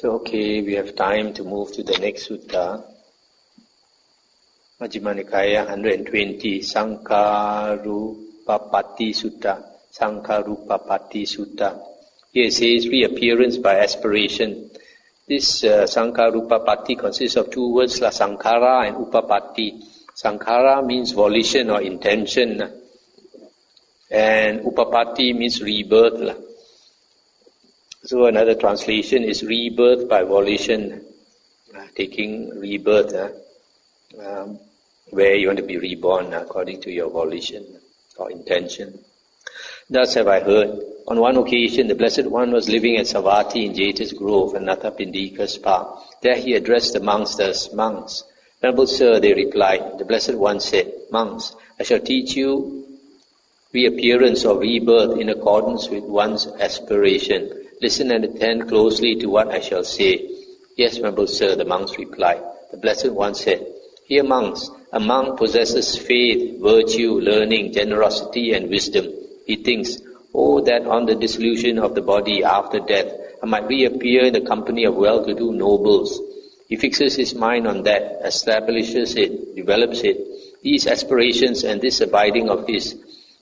So, okay, we have time to move to the next sutta. Majjhima Nikaya 120, Sankharupapatti Sutta. Sankharupapatti Sutta. Here it says reappearance by aspiration. This Sankharupapatti consists of two words, Sankhara and Upapatti. Sankhara means volition or intention, and Upapatti means rebirth. So another translation is rebirth by volition, taking rebirth, where you want to be reborn according to your volition or intention. Thus have I heard. On one occasion, the Blessed One was living at Savatthi in Jeta's Grove, Anatha Pindika's park. There he addressed the monks thus, "Monks, Venerable Sir," they replied. The Blessed One said, "Monks, I shall teach you reappearance or rebirth in accordance with one's aspiration. Listen and attend closely to what I shall say." "Yes, Venerable Sir," the monks replied. The Blessed One said, "Hear, monks, a monk possesses faith, virtue, learning, generosity and wisdom. He thinks, oh, that on the dissolution of the body after death, I might reappear in the company of well-to-do nobles. He fixes his mind on that, establishes it, develops it. These aspirations and this abiding of his,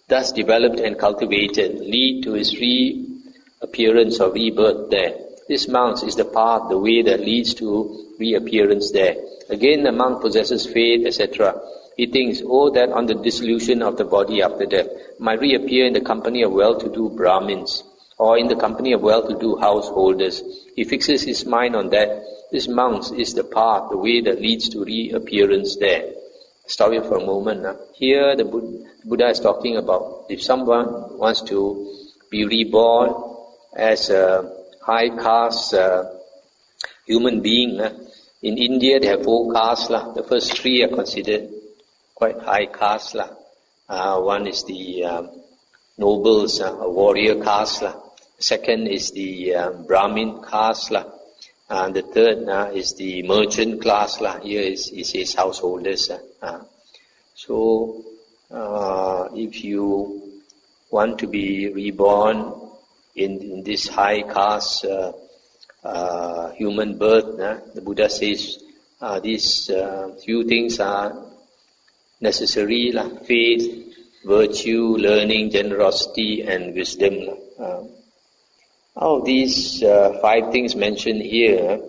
thus developed and cultivated, lead to his reappearance or rebirth there. This, monks, is the path, the way that leads to reappearance there. Again, the monk possesses faith, etc. He thinks, oh, that on the dissolution of the body after death, might reappear in the company of well-to-do Brahmins, or in the company of well-to-do householders. He fixes his mind on that. This, monks, is the path, the way that leads to reappearance there." Stop here for a moment. Here the Buddha is talking about if someone wants to be reborn as a high caste human being. In India they have 4 castes. The first 3 are considered quite high caste. One is the nobles, a warrior caste. Second is the Brahmin caste. And the third is the merchant class. Here is his householders. So if you want to be reborn in this high caste human birth, the Buddha says these few things are necessary: faith, virtue, learning, generosity and wisdom. All these 5 things mentioned here,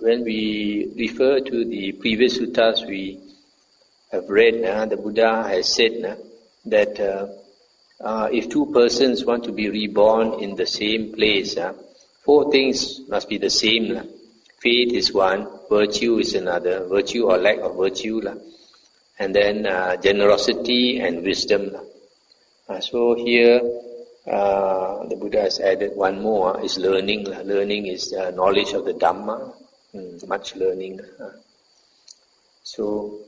when we refer to the previous suttas we have read, the Buddha has said that if 2 persons want to be reborn in the same place, 4 things must be the same. Faith is one, virtue is another, virtue or lack of virtue, and then generosity and wisdom. So here the Buddha has added one more, is learning. Learning is knowledge of the Dhamma, much learning. So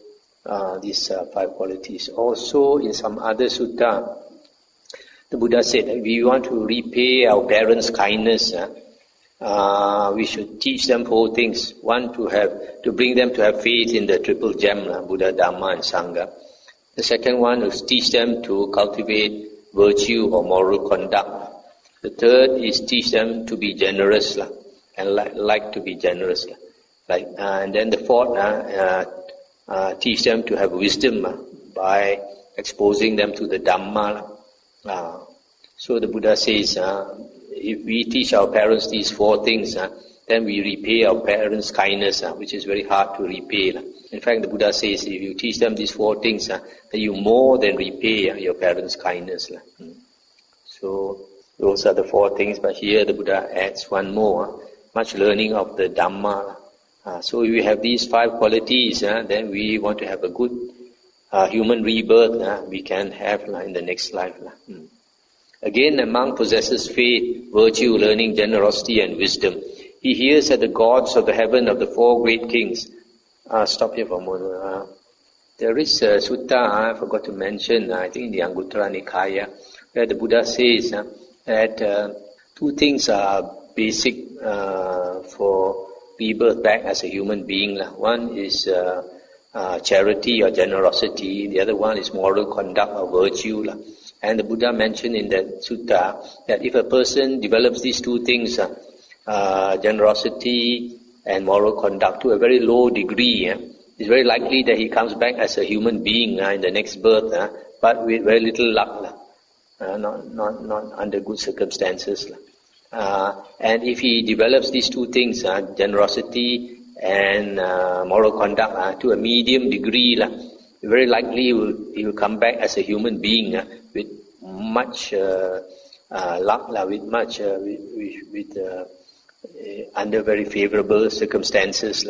these 5 qualities. Also in some other sutta, the Buddha said that we want to repay our parents' kindness. We should teach them 4 things. One, to bring them to have faith in the triple gem, Buddha, Dhamma and Sangha. The second one is teach them to cultivate virtue or moral conduct. The third is teach them to be generous and like to be generous. And then the fourth, teach them to have wisdom by exposing them to the Dhamma. So the Buddha says, if we teach our parents these 4 things, then we repay our parents' kindness, which is very hard to repay. In fact, the Buddha says, if you teach them these 4 things, then you more than repay your parents' kindness. So those are the 4 things, but here the Buddha adds one more, much learning of the Dhamma. So if we have these 5 qualities, then we want to have a good human rebirth we can have in the next life. Again, a monk possesses faith, virtue, learning, generosity and wisdom. He hears that the gods of the heaven of the 4 great kings. Stop here for a moment. There is a sutta I forgot to mention, I think in the Anguttara Nikaya, where the Buddha says that 2 things are basic for rebirth back as a human being. One is charity or generosity. The other one is moral conduct or virtue. And the Buddha mentioned in that sutta that if a person develops these 2 things, generosity and moral conduct to a very low degree, it's very likely that he comes back as a human being in the next birth, but with very little luck, not under good circumstances. And if he develops these two things, generosity and moral conduct, to a medium degree, very likely he will come back as a human being with much luck, under very favorable circumstances.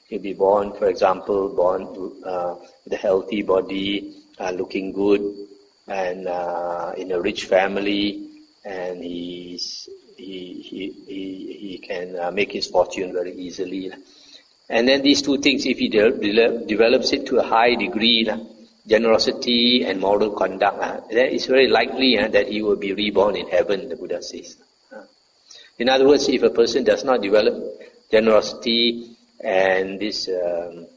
He'll be born, for example, with a healthy body, looking good, and in a rich family, and he can make his fortune very easily. And then these two things, if he develops it to a high degree, generosity and moral conduct, then it's very likely that he will be reborn in heaven, the Buddha says. In other words, if a person does not develop generosity and this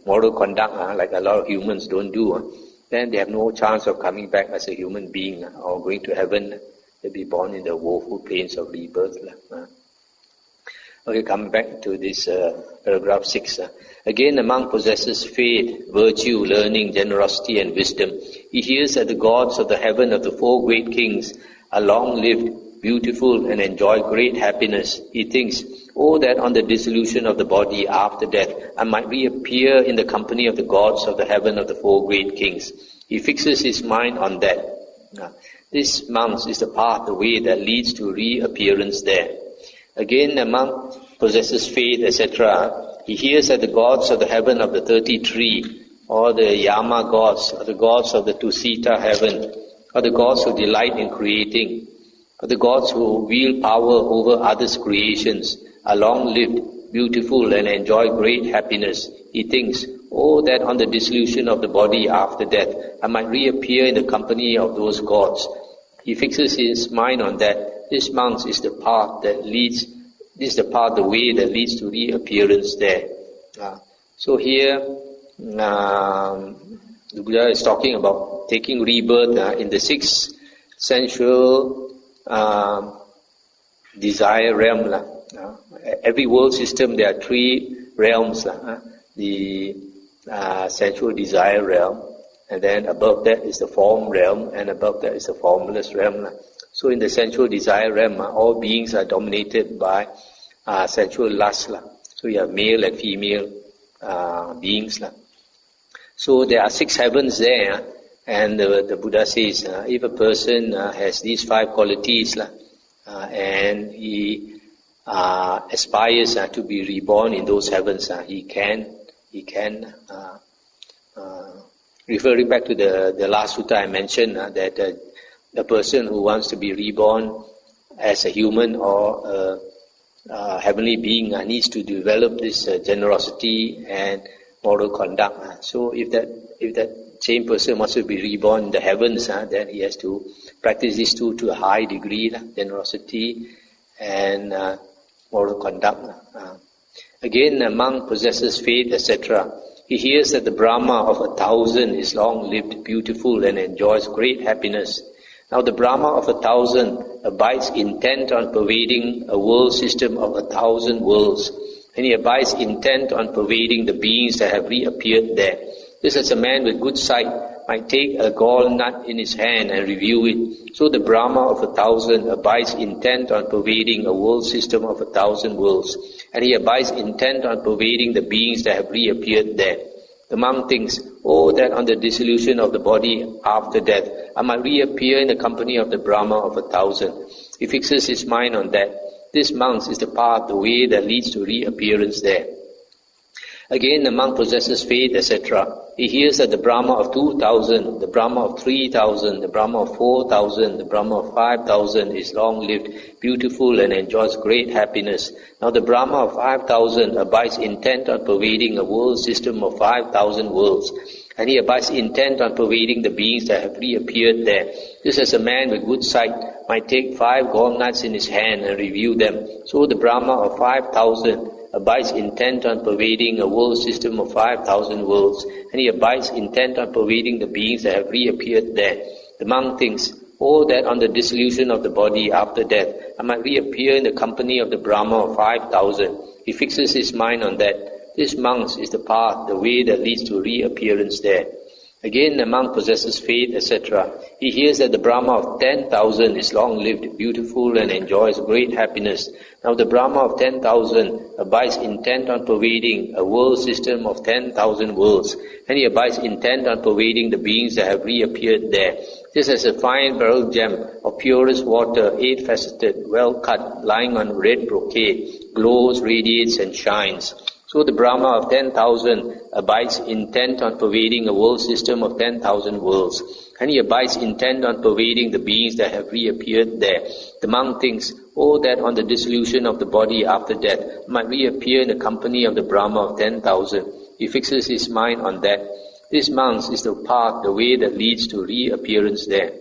moral conduct, like a lot of humans don't do, then they have no chance of coming back as a human being or going to heaven. They'll be born in the woeful pains of rebirth. Okay, coming back to this paragraph 6. Again, the monk possesses faith, virtue, learning, generosity and wisdom. He hears that the gods of the heaven of the four great kings are long-lived, beautiful and enjoy great happiness. He thinks, oh, that on the dissolution of the body after death, I might reappear in the company of the gods of the heaven of the four great kings. He fixes his mind on that. This, monks, is the path, the way that leads to reappearance there. Again, a monk possesses faith, etc. He hears that the gods of the heaven of the 33, or the Yama gods, or the gods of the Tusita heaven, or the gods who delight in creating, or the gods who wield power over others' creations, are long-lived, beautiful, and enjoy great happiness. He thinks, oh, that on the dissolution of the body after death, I might reappear in the company of those gods. He fixes his mind on that. This, monks, is the path that leads. This is the path, the way that leads to reappearance there. So here, the Buddha is talking about taking rebirth in the sixth sensual desire realm. Every world system, there are three realms. The sensual desire realm, and then above that is the form realm, and above that is the formless realm. So in the sensual desire realm, all beings are dominated by sensual lust. So you have male and female beings. So there are 6 heavens there, and the Buddha says, if a person has these 5 qualities, and he aspires to be reborn in those heavens, he can, referring back to the last sutta I mentioned, that the person who wants to be reborn as a human or a heavenly being needs to develop this generosity and moral conduct. So if that same person wants to be reborn in the heavens, then he has to practice these two to a high degree, generosity and moral conduct. Again, a monk possesses faith, etc. He hears that the Brahma of 1,000 is long-lived, beautiful, and enjoys great happiness. Now the Brahma of 1,000 abides intent on pervading a world system of 1,000 worlds, and he abides intent on pervading the beings that have reappeared there. Just as a man with good sight might take a gall nut in his hand and review it, so the Brahma of 1,000 abides intent on pervading a world system of 1,000 worlds, and he abides intent on pervading the beings that have reappeared there. The monk thinks, oh, that on the dissolution of the body after death, I might reappear in the company of the Brahma of 1,000. He fixes his mind on that. This, monks, is the path, the way that leads to reappearance there. Again, the monk possesses faith, etc. He hears that the Brahma of 2,000, the Brahma of 3,000, the Brahma of 4,000, the Brahma of 5,000 is long-lived, beautiful, and enjoys great happiness. Now the Brahma of 5,000 abides intent on pervading a world system of 5,000 worlds, and he abides intent on pervading the beings that have reappeared there. Just as a man with good sight might take 5 gall nuts in his hand and review them, so the Brahma of 5,000 abides intent on pervading a world system of 5,000 worlds, and he abides intent on pervading the beings that have reappeared there. The monk thinks, Oh, that on the dissolution of the body after death, I might reappear in the company of the Brahma of 5,000. He fixes his mind on that. This, monks, is the path, the way that leads to reappearance there. Again, the monk possesses faith, etc. He hears that the Brahma of 10,000 is long-lived, beautiful, and enjoys great happiness. Now the Brahma of 10,000 abides intent on pervading a world system of 10,000 worlds, and he abides intent on pervading the beings that have reappeared there. Just as a fine beryl gem of purest water, 8-faceted, well-cut, lying on red brocade, glows, radiates, and shines. So the Brahma of 10,000 abides intent on pervading a world system of 10,000 worlds, and he abides intent on pervading the beings that have reappeared there. The monk thinks, oh, that on the dissolution of the body after death might reappear in the company of the Brahma of 10,000. He fixes his mind on that. This, monks, is the path, the way that leads to reappearance there.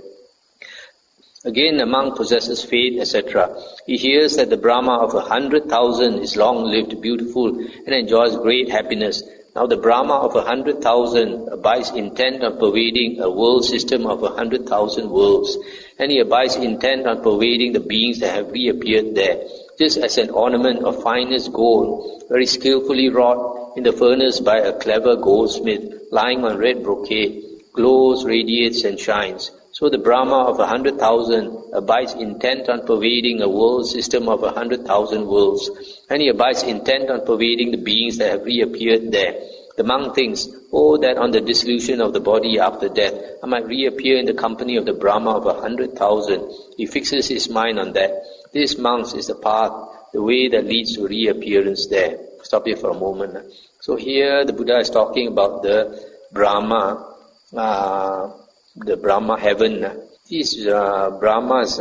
Again, the monk possesses faith, etc. He hears that the Brahma of 100,000 is long-lived, beautiful, and enjoys great happiness. Now the Brahma of 100,000 abides intent on pervading a world system of 100,000 worlds, and he abides intent on pervading the beings that have reappeared there. Just as an ornament of finest gold, very skillfully wrought in the furnace by a clever goldsmith, lying on red brocade, glows, radiates, and shines. So the Brahma of 100,000 abides intent on pervading a world system of 100,000 worlds, and he abides intent on pervading the beings that have reappeared there. The monk thinks, oh, that on the dissolution of the body after death, I might reappear in the company of the Brahma of 100,000. He fixes his mind on that. This, monks, is the path, the way that leads to reappearance there. Stop here for a moment. So here the Buddha is talking about the Brahma, the Brahma heaven. These Brahmas,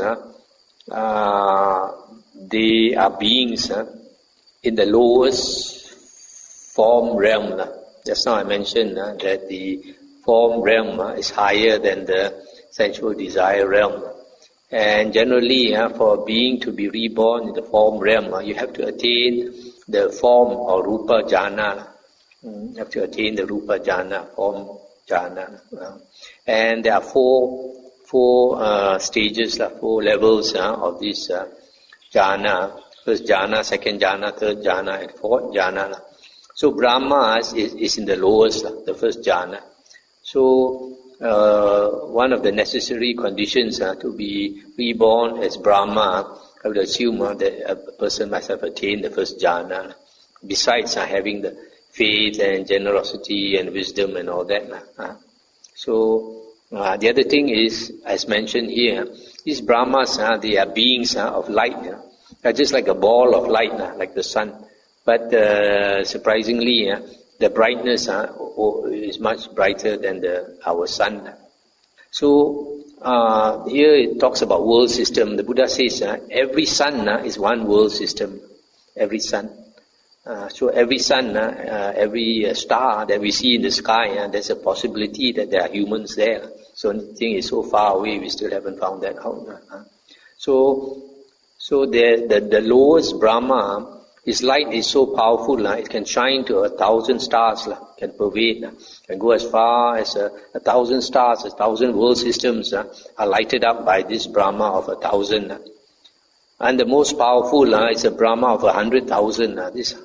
they are beings in the lowest form realm. Just now I mentioned that the form realm is higher than the sensual desire realm. And generally, for a being to be reborn in the form realm, you have to attain the form or rupa jhana. You have to attain the rupa jhana, form jhana. And there are four stages, 4 levels of this jhana. First jhana, second jhana, third jhana, and fourth jhana. So Brahma is in the lowest, the first jhana. So one of the necessary conditions to be reborn as Brahma, I would assume that a person must have attained the first jhana, besides having the faith and generosity and wisdom and all that. So the other thing is, as mentioned here, these Brahmas, they are beings of light. They're just like a ball of light, like the sun. But surprisingly, the brightness is much brighter than our sun. So here it talks about world system. The Buddha says every sun is one world system. Every sun. So every sun, every star that we see in the sky, there's a possibility that there are humans there. So the thing is so far away, we still haven't found that out. So the lowest Brahma, his light is so powerful, it can shine to 1,000 stars, can pervade, can go as far as 1,000 stars, 1,000 world systems are lighted up by this Brahma of 1,000. And the most powerful is a Brahma of 100,000. This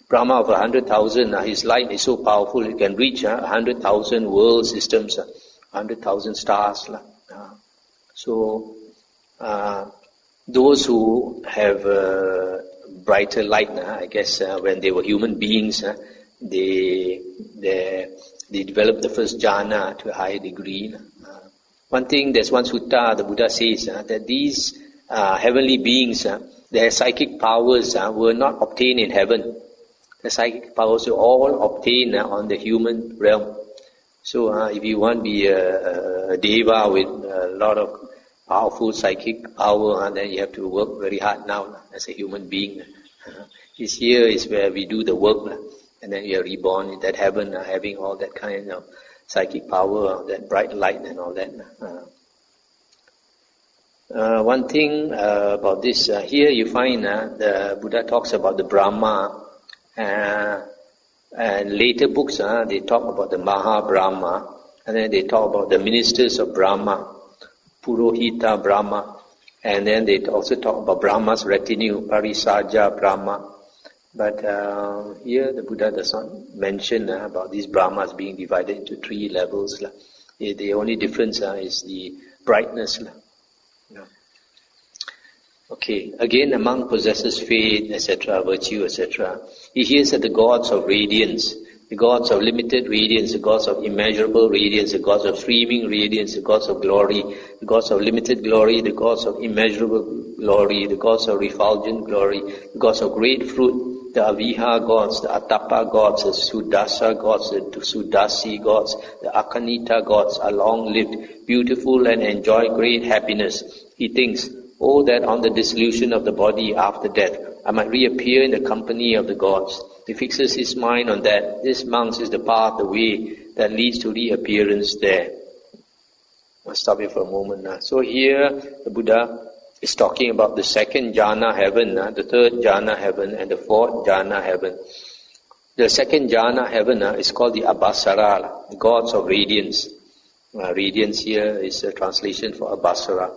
Brahma of 100,000, his light is so powerful, it can reach 100,000 world systems, 100,000 stars. So those who have brighter light, I guess when they were human beings, they developed the first jhana to a higher degree. One thing, there's one sutta, the Buddha says that these heavenly beings, their psychic powers were not obtained in heaven. The psychic powers were all obtained on the human realm. So if you want to be a deva with a lot of powerful psychic power, then you have to work very hard now as a human being. This here is where we do the work, and then you are reborn in that heaven, having all that kind of psychic power, that bright light and all that. One thing about this, here you find the Buddha talks about the Brahma, and later books they talk about the Maha Brahma, and then they talk about the ministers of Brahma. Purohita Brahma. And then they also talk about Brahma's retinue, Parisaja Brahma. But here the Buddha does not mention about these Brahmas being divided into 3 levels. The only difference is the brightness. Okay, again a monk possesses faith, etc., virtue, etc. He hears that the gods of radiance, the gods of limited radiance, the gods of immeasurable radiance, the gods of streaming radiance, the gods of glory, the gods of limited glory, the gods of immeasurable glory, the gods of refulgent glory, the gods of great fruit, the Aviha gods, the Atapa gods, the Sudasa gods, the Sudasi gods, the Akanita gods are long-lived, beautiful and enjoy great happiness. He thinks, oh, that on the dissolution of the body after death, I might reappear in the company of the gods. He fixes his mind on that. This, monks, is the path, the way that leads to reappearance there. I'll stop here for a moment now. So here, the Buddha is talking about the 2nd jhana heaven, the 3rd jhana heaven, and the 4th jhana heaven. The 2nd jhana heaven is called the Abhasara, the gods of radiance. Radiance here is a translation for Abhasara.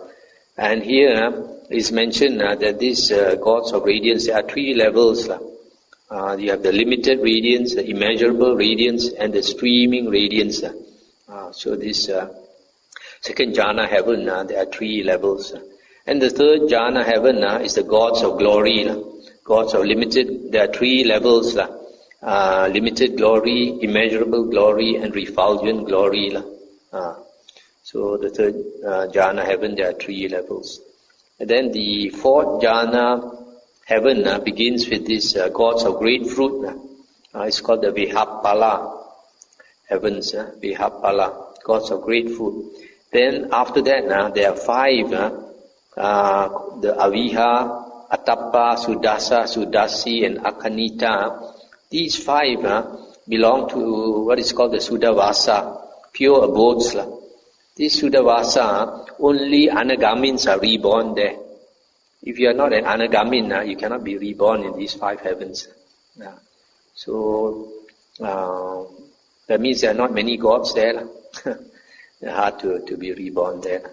And here is mentioned that these gods of radiance, there are 3 levels. You have the limited radiance, the immeasurable radiance, and the streaming radiance. So this 2nd jhana heaven, there are 3 levels. And the 3rd jhana heaven is the gods of glory. Gods of limited, there are 3 levels. Limited glory, immeasurable glory, and refulgent glory. So the 3rd jhana heaven, there are 3 levels. And then the 4th jhana heaven begins with these gods of great fruit. It's called the Vihappala heavens, Vihappala, gods of great fruit. Then after that, there are 5, the Aviha, Atapa, Sudasa, Sudasi, and Akanita. These 5 belong to what is called the Sudavasa, pure abodes. This Sudavasa, only Anagamins are reborn there. If you are not an Anagamin, you cannot be reborn in these 5 heavens. So, that means there are not many gods there. It's hard to be reborn there.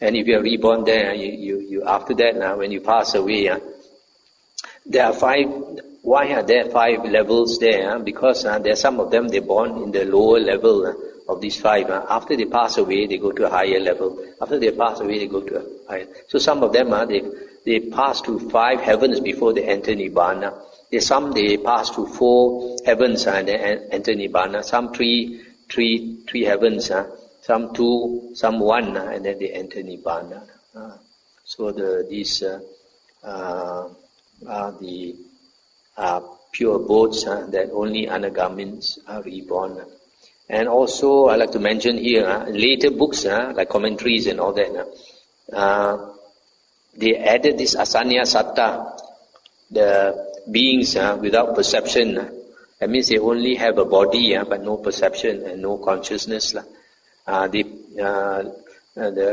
And if you are reborn there, you after that, when you pass away, there are 5. Why are there 5 levels there? Because there are some of them, they're born in the lower level of these 5. After they pass away, they go to a higher level. After they pass away, they go to a higher. So some of them, they pass to 5 heavens before they enter Nibbana. Some they pass to 4 heavens and they enter Nibbana. Some 3 heavens, some 2, some 1, and then they enter Nibbana. So these are the pure abodes that only Anagamins are reborn. And also, I like to mention here, later books, like commentaries and all that, they added this asanya satta, the beings without perception. That means they only have a body, but no perception and no consciousness. The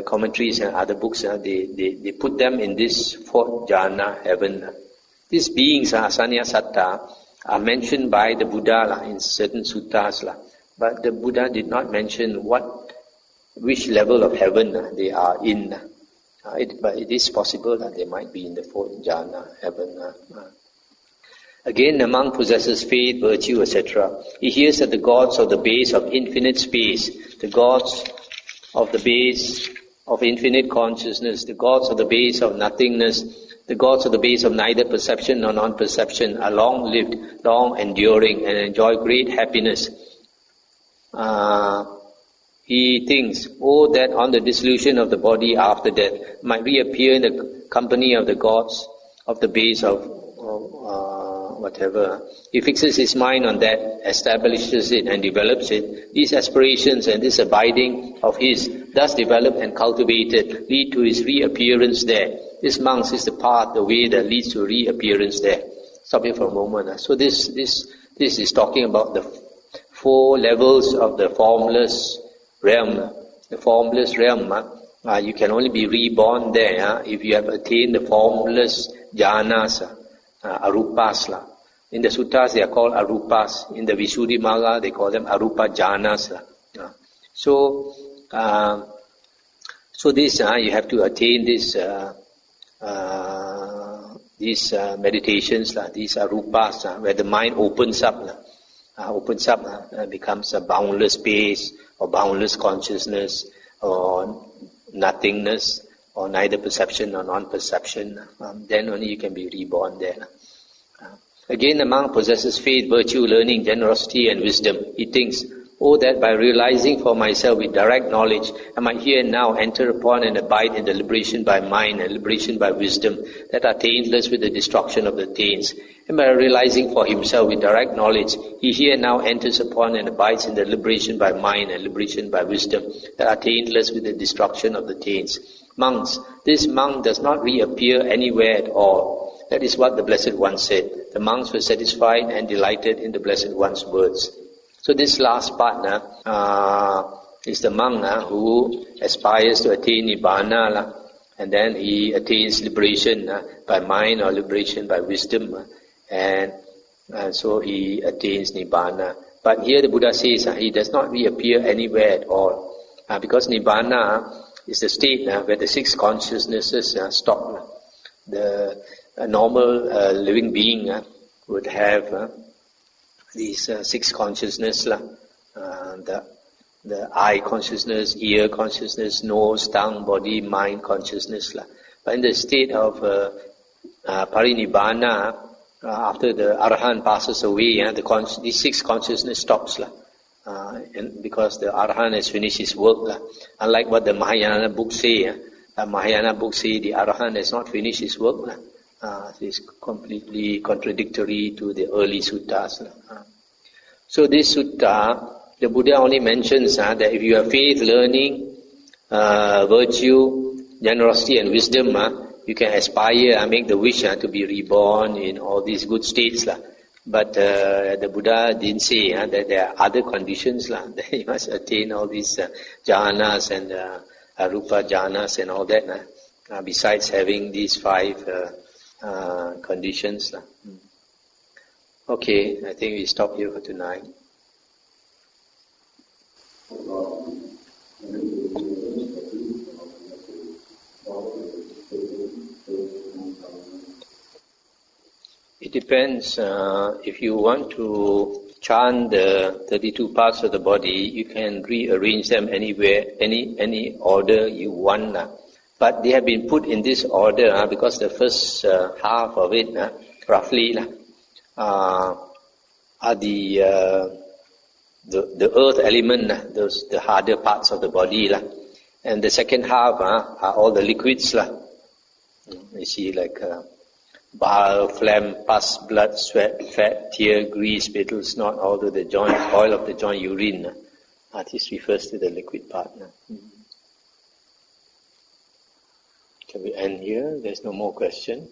commentaries and other books, they put them in this 4th jhana heaven. These beings, asanya satta, are mentioned by the Buddha in certain suttas. But the Buddha did not mention which level of heaven they are in. But it is possible that they might be in the 4th jhana heaven. Again, the monk possesses faith, virtue, etc. He hears that the gods of the base of infinite space, the gods of the base of infinite consciousness, the gods of the base of nothingness, the gods of the base of neither perception nor non-perception are long-lived, long-enduring, and enjoy great happiness. He thinks, oh, that on the dissolution of the body after death might reappear in the company of the gods of the base of whatever. He fixes his mind on that, establishes it and develops it. These aspirations and this abiding of his, thus developed and cultivated, lead to his reappearance there. This, monks, is the path, the way that leads to reappearance there. Stop here for a moment. So this is talking about the 4 levels of the formless realm. The formless realm, you can only be reborn there if you have attained the formless jhanas, arupas. In the suttas they are called arupas. In the Visuddhimagga they call them arupa jhanas. So So this, you have to attain this, these meditations, these arupas, where the mind opens up, becomes a boundless space, or boundless consciousness, or nothingness, or neither perception or non-perception. Then only you can be reborn there. Again, the monk possesses faith, virtue, learning, generosity, and wisdom. He thinks, oh, that by realizing for myself with direct knowledge, I might here and now enter upon and abide in the liberation by mind and liberation by wisdom that are taintless with the destruction of the taints. And by realizing for himself with direct knowledge, he here and now enters upon and abides in the liberation by mind and liberation by wisdom that are taintless with the destruction of the taints. Monks, this monk does not reappear anywhere at all. That is what the Blessed One said. The monks were satisfied and delighted in the Blessed One's words. So this last part is the monk who aspires to attain Nibbana, and then he attains liberation by mind or liberation by wisdom, and so he attains Nibbana. But here the Buddha says he does not reappear anywhere at all, because Nibbana is the state where the six consciousnesses stop. A normal living being would have these six consciousness, the eye consciousness, ear consciousness, nose, tongue, body, mind consciousness. But in the state of parinibbana, after the Arahant passes away, these six consciousness stops. And because the Arahant has finished his work. Unlike what the Mahayana books say, the Arahant has not finished his work. It is completely contradictory to the early suttas. So this sutta, the Buddha only mentions that if you have faith, learning, virtue, generosity and wisdom, you can aspire, make the wish to be reborn in all these good states. But the Buddha didn't say that there are other conditions that you must attain all these jhanas and arupa jhanas and all that, besides having these five conditions. Okay, I think we stop here for tonight. It depends. If you want to chant the 32 parts of the body, you can rearrange them anywhere, any order you want. But they have been put in this order because the first half of it, roughly, are the earth element, the harder parts of the body, and the second half are all the liquids. You see, like bile, phlegm, pus, blood, sweat, fat, tear, grease, spittle, snot, all to the joint, oil of the joint, urine. This refers to the liquid part. Can we end here? There's no more question.